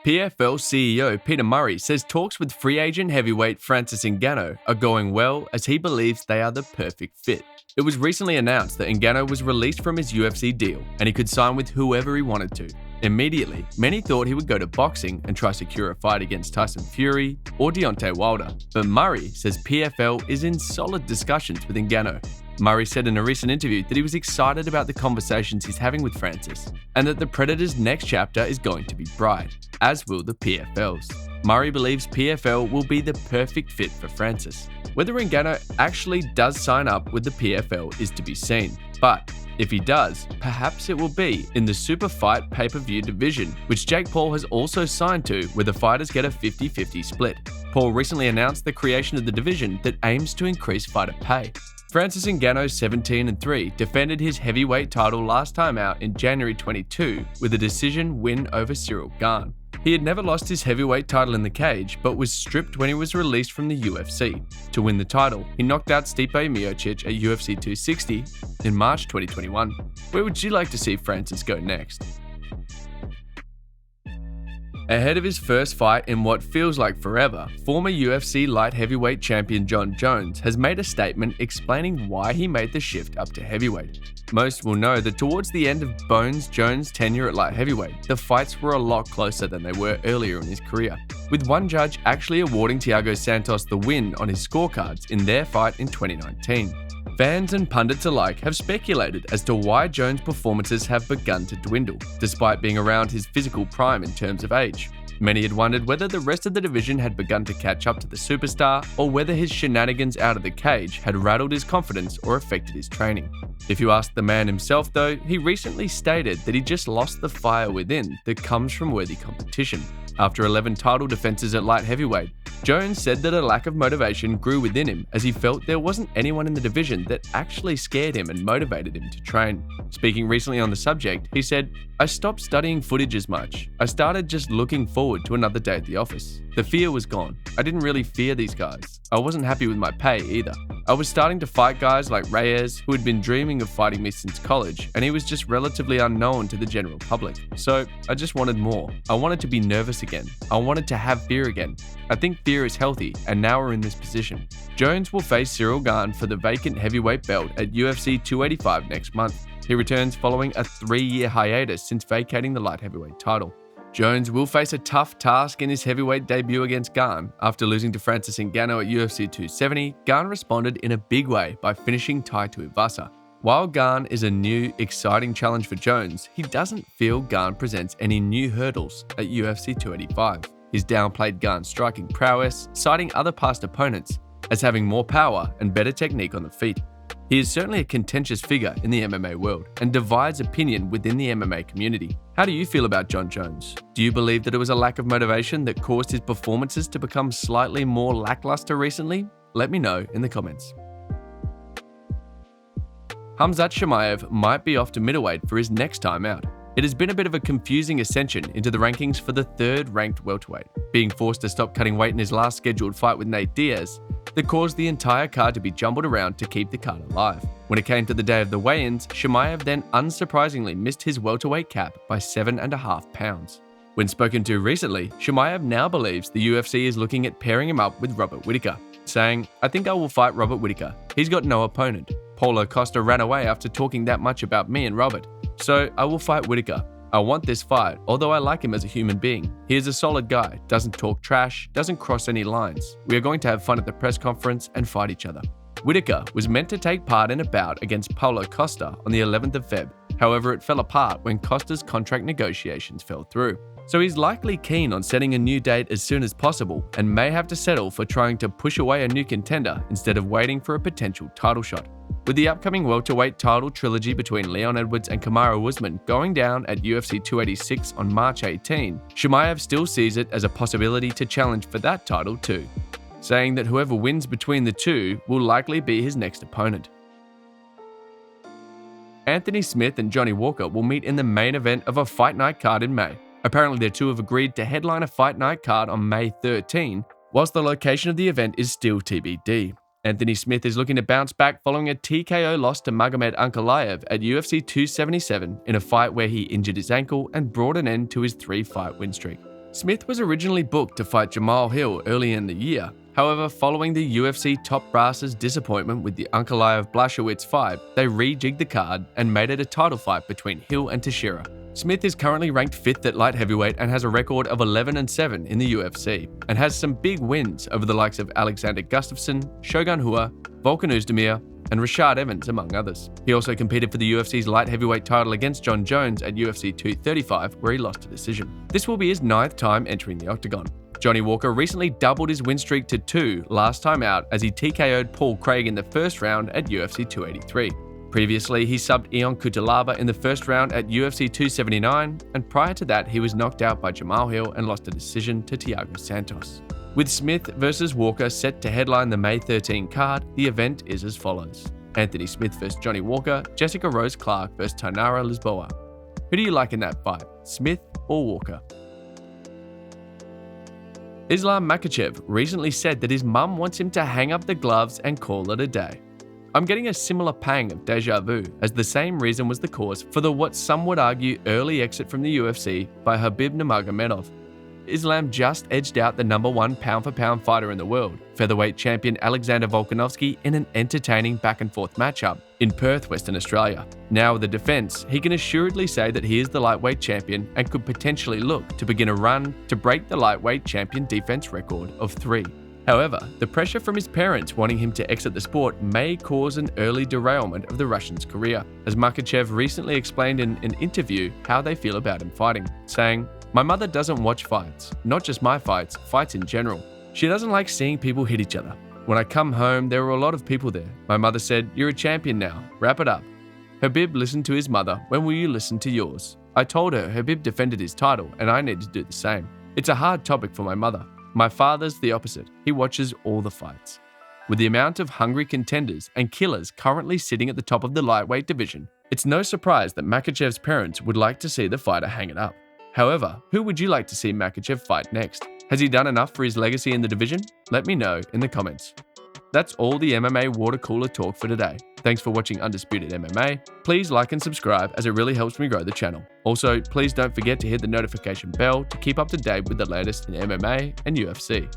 PFL CEO Peter Murray says talks with free agent heavyweight Francis Ngannou are going well as he believes they are the perfect fit. It was recently announced that Ngannou was released from his UFC deal and he could sign with whoever he wanted to. Immediately, many thought he would go to boxing and try secure a fight against Tyson Fury or Deontay Wilder, but Murray says PFL is in solid discussions with Ngannou. Murray said in a recent interview that he was excited about the conversations he's having with Francis and that the Predator's next chapter is going to be bright, as will the PFL's. Murray believes PFL will be the perfect fit for Francis. Whether Ngannou actually does sign up with the PFL is to be seen, but if he does, perhaps it will be in the Super Fight pay-per-view division, which Jake Paul has also signed to, where the fighters get a 50-50 split. Paul recently announced the creation of the division that aims to increase fighter pay. Francis Ngannou, 17-3, defended his heavyweight title last time out in January 22 with a decision win over Cyril Gane. He had never lost his heavyweight title in the cage, but was stripped when he was released from the UFC. To win the title, he knocked out Stipe Miocic at UFC 260 in March 2021. Where would you like to see Francis go next? Ahead of his first fight in what feels like forever, former UFC light heavyweight champion Jon Jones has made a statement explaining why he made the shift up to heavyweight. Most will know that towards the end of Bones Jones' tenure at light heavyweight, the fights were a lot closer than they were earlier in his career, with one judge actually awarding Thiago Santos the win on his scorecards in their fight in 2019. Fans and pundits alike have speculated as to why Jones' performances have begun to dwindle, despite being around his physical prime in terms of age. Many had wondered whether the rest of the division had begun to catch up to the superstar, or whether his shenanigans out of the cage had rattled his confidence or affected his training. If you ask the man himself though, he recently stated that he just lost the fire within that comes from worthy competition. After 11 title defenses at light heavyweight, Jones said that a lack of motivation grew within him as he felt there wasn't anyone in the division that actually scared him and motivated him to train. Speaking recently on the subject, he said, "I stopped studying footage as much. I started just looking forward to another day at the office. The fear was gone. I didn't really fear these guys. I wasn't happy with my pay either. I was starting to fight guys like Reyes, who had been dreaming of fighting me since college, and he was just relatively unknown to the general public. So I just wanted more. I wanted to be nervous again. I wanted to have fear again. I think fear is healthy, and now we're in this position." Jones will face Cyril Gane for the vacant heavyweight belt at UFC 285 next month. He returns following a 3-year hiatus since vacating the light heavyweight title. Jones will face a tough task in his heavyweight debut against Gane. After losing to Francis Ngannou at UFC 270, Gane responded in a big way by finishing Tai Tuivasa. While Gane is a new, exciting challenge for Jones, he doesn't feel Gane presents any new hurdles at UFC 285. He's downplayed Gane's striking prowess, citing other past opponents as having more power and better technique on the feet. He is certainly a contentious figure in the MMA world and divides opinion within the MMA community. How do you feel about Jon Jones? Do you believe that it was a lack of motivation that caused his performances to become slightly more lackluster recently? Let me know in the comments. Khamzat Chimaev might be off to middleweight for his next time out. It has been a bit of a confusing ascension into the rankings for the third-ranked welterweight, being forced to stop cutting weight in his last scheduled fight with Nate Diaz that caused the entire card to be jumbled around to keep the card alive. When it came to the day of the weigh-ins, Chimaev then unsurprisingly missed his welterweight cap by 7.5 pounds. When spoken to recently, Chimaev now believes the UFC is looking at pairing him up with Robert Whittaker, saying, "I think I will fight Robert Whittaker. He's got no opponent. Paulo Costa ran away after talking that much about me and Robert. So I will fight Whittaker. I want this fight, although I like him as a human being. He is a solid guy, doesn't talk trash, doesn't cross any lines. We are going to have fun at the press conference and fight each other." Whittaker was meant to take part in a bout against Paulo Costa on the 11th of Feb. However, it fell apart when Costa's contract negotiations fell through. So he's likely keen on setting a new date as soon as possible and may have to settle for trying to push away a new contender instead of waiting for a potential title shot. With the upcoming welterweight title trilogy between Leon Edwards and Kamaru Usman going down at UFC 286 on March 18, Chimaev still sees it as a possibility to challenge for that title too, saying that whoever wins between the two will likely be his next opponent. Anthony Smith and Johnny Walker will meet in the main event of a Fight Night card in May. Apparently, the two have agreed to headline a Fight Night card on May 13, whilst the location of the event is still TBD. Anthony Smith is looking to bounce back following a TKO loss to Magomed Ankalaev at UFC 277 in a fight where he injured his ankle and brought an end to his 3-fight win streak. Smith was originally booked to fight Jamahal Hill early in the year. However, following the UFC top brass's disappointment with the Ankalaev-Blachowicz fight, they rejigged the card and made it a title fight between Hill and Teixeira. Smith is currently ranked 5th at light heavyweight and has a record of 11-7 in the UFC, and has some big wins over the likes of Alexander Gustafsson, Shogun Rua, Volkan Oezdemir, and Rashad Evans, among others. He also competed for the UFC's light heavyweight title against Jon Jones at UFC 235, where he lost a decision. This will be his 9th time entering the octagon. Johnny Walker recently doubled his win streak to 2 last time out as he TKO'd Paul Craig in the first round at UFC 283. Previously, he subbed Ion Cutelaba in the first round at UFC 279, and prior to that, he was knocked out by Jamahal Hill and lost a decision to Thiago Santos. With Smith versus Walker set to headline the May 13 card, the event is as follows: Anthony Smith vs Johnny Walker, Jessica Rose Clark vs Tainara Lisboa. Who do you like in that fight, Smith or Walker? Islam Makhachev recently said that his mum wants him to hang up the gloves and call it a day. I'm getting a similar pang of deja vu, as the same reason was the cause for the what some would argue early exit from the UFC by Khabib Nurmagomedov. Islam just edged out the #1 pound-for-pound fighter in the world, featherweight champion Alexander Volkanovski, in an entertaining back-and-forth matchup in Perth, Western Australia. Now with a defense, he can assuredly say that he is the lightweight champion and could potentially look to begin a run to break the lightweight champion defense record of 3. However, the pressure from his parents wanting him to exit the sport may cause an early derailment of the Russian's career, as Makhachev recently explained in an interview how they feel about him fighting, saying, "My mother doesn't watch fights, not just my fights, fights in general. She doesn't like seeing people hit each other. When I come home, there were a lot of people there. My mother said, 'You're a champion now, wrap it up.' Khabib listened to his mother, when will you listen to yours? I told her Khabib defended his title and I need to do the same. It's a hard topic for my mother. My father's the opposite. He watches all the fights." With the amount of hungry contenders and killers currently sitting at the top of the lightweight division, it's no surprise that Makhachev's parents would like to see the fighter hang it up. However, who would you like to see Makhachev fight next? Has he done enough for his legacy in the division? Let me know in the comments. That's all the MMA water cooler talk for today. Thanks for watching Undisputed MMA. Please like and subscribe, as it really helps me grow the channel. Also, please don't forget to hit the notification bell to keep up to date with the latest in MMA and UFC.